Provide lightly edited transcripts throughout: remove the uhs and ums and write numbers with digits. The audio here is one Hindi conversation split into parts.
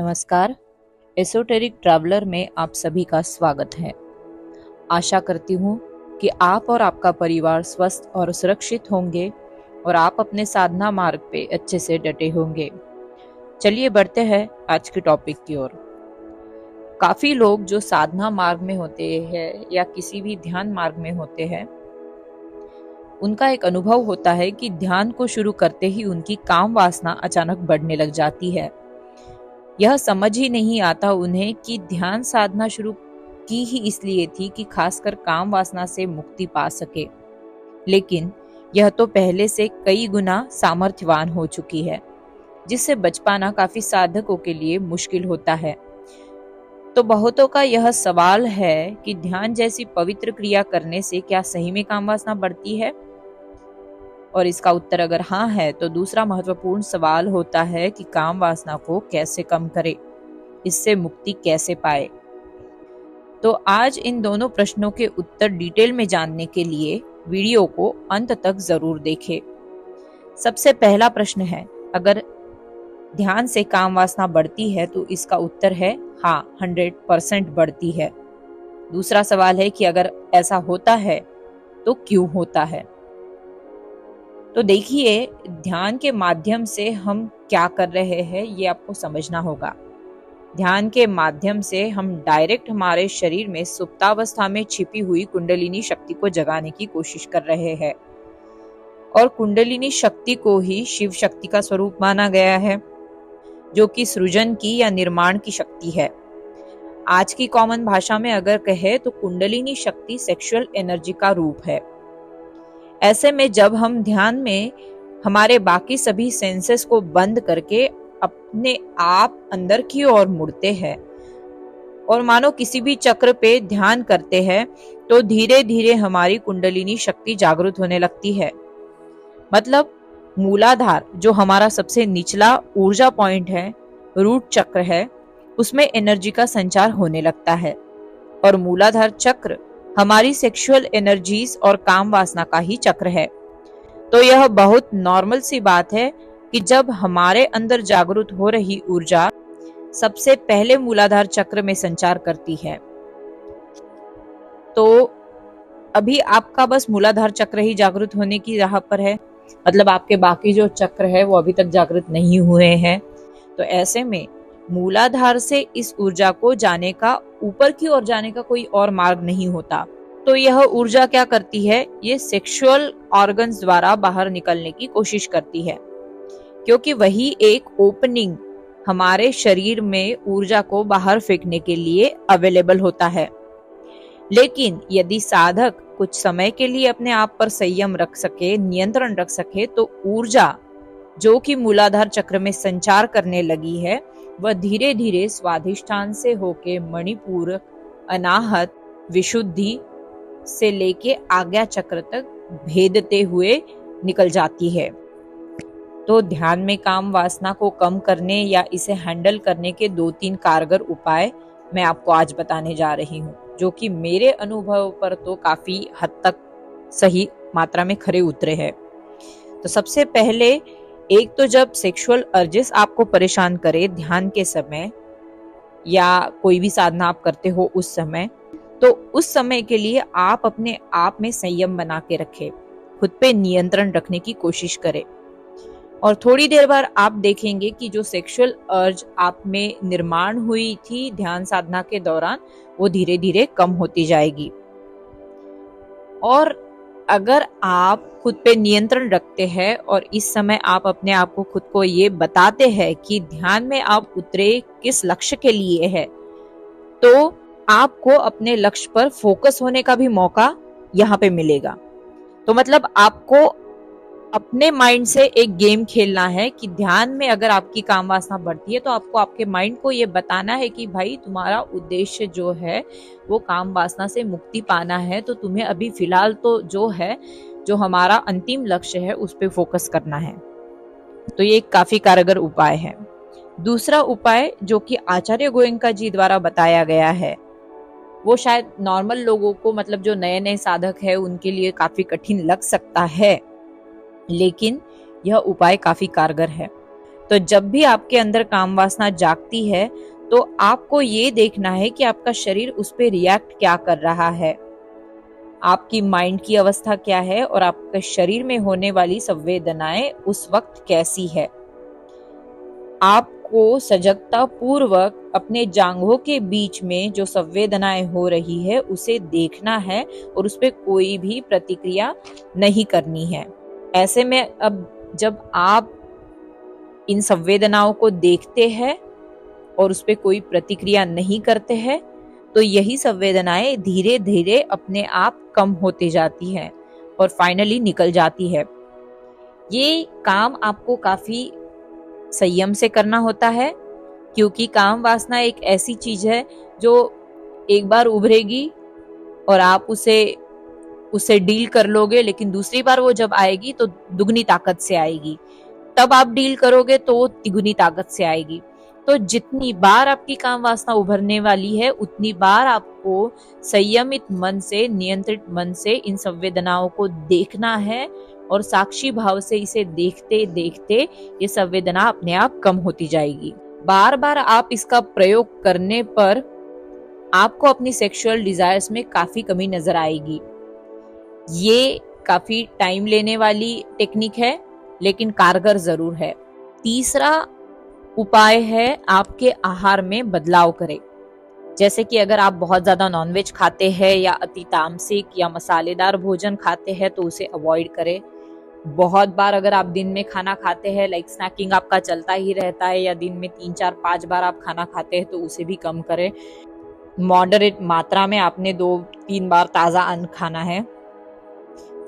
नमस्कार। एसोटेरिक ट्रैवलर में आप सभी का स्वागत है। आशा करती हूँ कि आप और आपका परिवार स्वस्थ और सुरक्षित होंगे और आप अपने साधना मार्ग पे अच्छे से डटे होंगे। चलिए बढ़ते हैं आज के टॉपिक की ओर। काफी लोग जो साधना मार्ग में होते हैं या किसी भी ध्यान मार्ग में होते हैं, उनका एक अनुभव होता है कि ध्यान को शुरू करते ही उनकी काम वासना अचानक बढ़ने लग जाती है। यह समझ ही नहीं आता उन्हें कि ध्यान साधना शुरू की ही इसलिए थी कि खासकर काम वासना से मुक्ति पा सके, लेकिन यह तो पहले से कई गुना सामर्थ्यवान हो चुकी है, जिससे बच पाना काफी साधकों के लिए मुश्किल होता है। तो बहुतों का यह सवाल है कि ध्यान जैसी पवित्र क्रिया करने से क्या सही में काम वासना बढ़ती है? और इसका उत्तर अगर हाँ है तो दूसरा महत्वपूर्ण सवाल होता है कि काम वासना को कैसे कम करे, इससे मुक्ति कैसे पाए। तो आज इन दोनों प्रश्नों के उत्तर डिटेल में जानने के लिए वीडियो को अंत तक जरूर देखें। सबसे पहला प्रश्न है, अगर ध्यान से काम वासना बढ़ती है तो इसका उत्तर है हाँ, 100% बढ़ती है। दूसरा सवाल है कि अगर ऐसा होता है तो क्यों होता है? तो देखिए, ध्यान के माध्यम से हम क्या कर रहे हैं ये आपको समझना होगा। ध्यान के माध्यम से हम डायरेक्ट हमारे शरीर में सुप्तावस्था में छिपी हुई कुंडलिनी शक्ति को जगाने की कोशिश कर रहे हैं। और कुंडलिनी शक्ति को ही शिव शक्ति का स्वरूप माना गया है, जो कि सृजन की या निर्माण की शक्ति है। आज की कॉमन भाषा में अगर कहे तो कुंडलिनी शक्ति सेक्सुअल एनर्जी का रूप है। ऐसे में जब हम ध्यान में हमारे बाकी सभी सेंसेस को बंद करके अपने आप अंदर की ओर मुड़ते हैं और मानो किसी भी चक्र पे ध्यान करते हैं, तो धीरे धीरे हमारी कुंडलिनी शक्ति जागृत होने लगती है। मतलब मूलाधार, जो हमारा सबसे निचला ऊर्जा पॉइंट है, रूट चक्र है, उसमें एनर्जी का संचार होने लगता है। और मूलाधार चक्र हमारी सेक्सुअल एनर्जीज और काम वासना का ही चक्र है। तो यह बहुत नॉर्मल सी बात है कि जब हमारे अंदर जागृत हो रही ऊर्जा सबसे पहले मूलाधार चक्र में संचार करती है, तो अभी आपका बस मूलाधार चक्र ही जागृत होने की राह पर है। मतलब आपके बाकी जो चक्र है वो अभी तक जागृत नहीं हुए हैं। तो ऐसे में मूलाधार से इस ऊर्जा को जाने का, ऊपर की ओर जाने का कोई और मार्ग नहीं होता। तो यह ऊर्जा क्या करती है? ये सेक्सुअल ऑर्गन्स द्वारा बाहर निकलने की कोशिश करती है, क्योंकि वही एक ओपनिंग हमारे शरीर में ऊर्जा को बाहर फेंकने के लिए अवेलेबल होता है। लेकिन यदि साधक कुछ समय के लिए अपने आप पर संयम रख सके, नियंत्रण रख सके, तो ऊर्जा जो कि मूलाधार चक्र में संचार करने लगी है, वह धीरे धीरे स्वाधिष्ठान से होके मणिपुर, अनाहत, विशुद्धि से लेके आज्ञा चक्र तक भेदते हुए निकल जाती है। तो ध्यान में काम वासना को कम करने या इसे हैंडल करने के 2-3 कारगर उपाय मैं आपको आज बताने जा रही हूँ, जो कि मेरे अनुभव पर तो काफी हद तक सही मात्रा में खरे उतरे हैं। तो सबसे पहले, एक तो जब सेक्सुअल अर्जेस आपको परेशान करे ध्यान के समय या कोई भी साधना आप करते हो उस समय, तो उस समय के लिए आप अपने आप में संयम बना के रखें, खुद पे नियंत्रण रखने की कोशिश करें। और थोड़ी देर बाद आप देखेंगे कि जो सेक्सुअल अर्ज आप में निर्माण हुई थी ध्यान साधना के दौरान, वो धीरे धीरे कम होती जाएगी। और अगर आप खुद पे नियंत्रण रखते हैं और इस समय आप अपने आप को खुद को ये बताते हैं कि ध्यान में आप उतरे किस लक्ष्य के लिए है, तो आपको अपने लक्ष्य पर फोकस होने का भी मौका यहाँ पे मिलेगा। तो मतलब आपको अपने माइंड से एक गेम खेलना है कि ध्यान में अगर आपकी काम वासना बढ़ती है तो आपको आपके माइंड को ये बताना है कि भाई तुम्हारा उद्देश्य जो है वो काम वासना से मुक्ति पाना है, तो तुम्हें अभी फिलहाल तो जो है, जो हमारा अंतिम लक्ष्य है उस पे फोकस करना है। तो ये एक काफी कारगर उपाय है। दूसरा उपाय जो कि आचार्य गोयंका जी द्वारा बताया गया है, वो शायद नॉर्मल लोगों को, मतलब जो नए नए साधक है, उनके लिए काफी कठिन लग सकता है, लेकिन यह उपाय काफी कारगर है। तो जब भी आपके अंदर काम वासना जागती है तो आपको ये देखना है कि आपका शरीर उस पर रिएक्ट क्या कर रहा है, आपकी माइंड की अवस्था क्या है और आपके शरीर में होने वाली संवेदनाएं उस वक्त कैसी है। आपको सजगता पूर्वक अपने जांघों के बीच में जो संवेदनाएं हो रही है उसे देखना है और उस पर कोई भी प्रतिक्रिया नहीं करनी है। ऐसे में अब जब आप इन संवेदनाओं को देखते हैं और उस पर कोई प्रतिक्रिया नहीं करते हैं तो यही संवेदनाएं धीरे धीरे अपने आप कम होती जाती हैं और फाइनली निकल जाती है। ये काम आपको काफी संयम से करना होता है, क्योंकि काम वासना एक ऐसी चीज है जो एक बार उभरेगी और आप उसे डील कर लोगे, लेकिन दूसरी बार वो जब आएगी तो दुगनी ताकत से आएगी, तब आप डील करोगे तो वो तिगुनी ताकत से आएगी। तो जितनी बार आपकी काम वासना उभरने वाली है उतनी बार आपको संयमित मन से, नियंत्रित मन से इन संवेदनाओं को देखना है और साक्षी भाव से इसे देखते देखते ये संवेदना अपने आप कम होती जाएगी। बार बार आप इसका प्रयोग करने पर आपको अपनी सेक्सुअल डिजायर्स में काफी कमी नजर आएगी। ये काफी टाइम लेने वाली टेक्निक है लेकिन कारगर जरूर है। तीसरा उपाय है आपके आहार में बदलाव करें। जैसे कि अगर आप बहुत ज्यादा नॉनवेज खाते हैं या अति तामसिक या मसालेदार भोजन खाते हैं तो उसे अवॉइड करें। बहुत बार अगर आप दिन में खाना खाते हैं, लाइक स्नैकिंग आपका चलता ही रहता है, या दिन में 3 4 5 बार आप खाना खाते हैं तो उसे भी कम करें। मॉडरेट मात्रा में आपने 2-3 बार ताजा अन्न खाना है।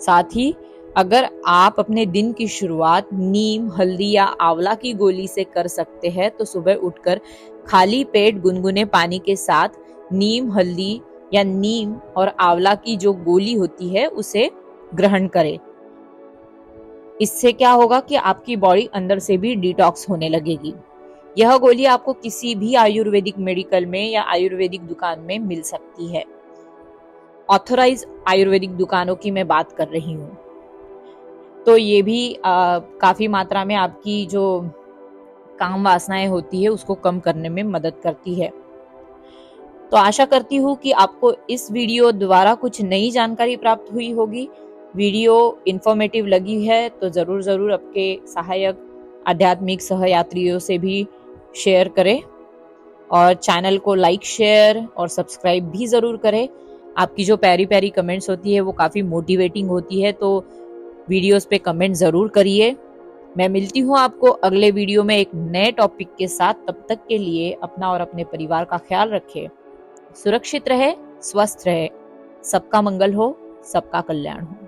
साथ ही अगर आप अपने दिन की शुरुआत नीम, हल्दी या आंवला की गोली से कर सकते हैं तो सुबह उठकर खाली पेट गुनगुने पानी के साथ नीम, हल्दी या नीम और आंवला की जो गोली होती है उसे ग्रहण करें। इससे क्या होगा कि आपकी बॉडी अंदर से भी डिटॉक्स होने लगेगी। यह गोली आपको किसी भी आयुर्वेदिक मेडिकल में या आयुर्वेदिक दुकान में मिल सकती है। ऑथराइज आयुर्वेदिक दुकानों की मैं बात कर रही हूँ। तो ये भी काफी मात्रा में आपकी जो काम वासनाएं होती है उसको कम करने में मदद करती है। तो आशा करती हूँ कि आपको इस वीडियो द्वारा कुछ नई जानकारी प्राप्त हुई होगी। वीडियो इंफॉर्मेटिव लगी है तो जरूर आपके सहायक आध्यात्मिक सहयात्रियों से भी शेयर करें और चैनल को लाइक, शेयर और सब्सक्राइब भी जरूर करें। आपकी जो प्यारी प्यारी कमेंट्स होती है वो काफी मोटिवेटिंग होती है, तो वीडियोस पे कमेंट जरूर करिए। मैं मिलती हूँ आपको अगले वीडियो में एक नए टॉपिक के साथ। तब तक के लिए अपना और अपने परिवार का ख्याल रखें, सुरक्षित रहे, स्वस्थ रहे। सबका मंगल हो, सबका कल्याण हो।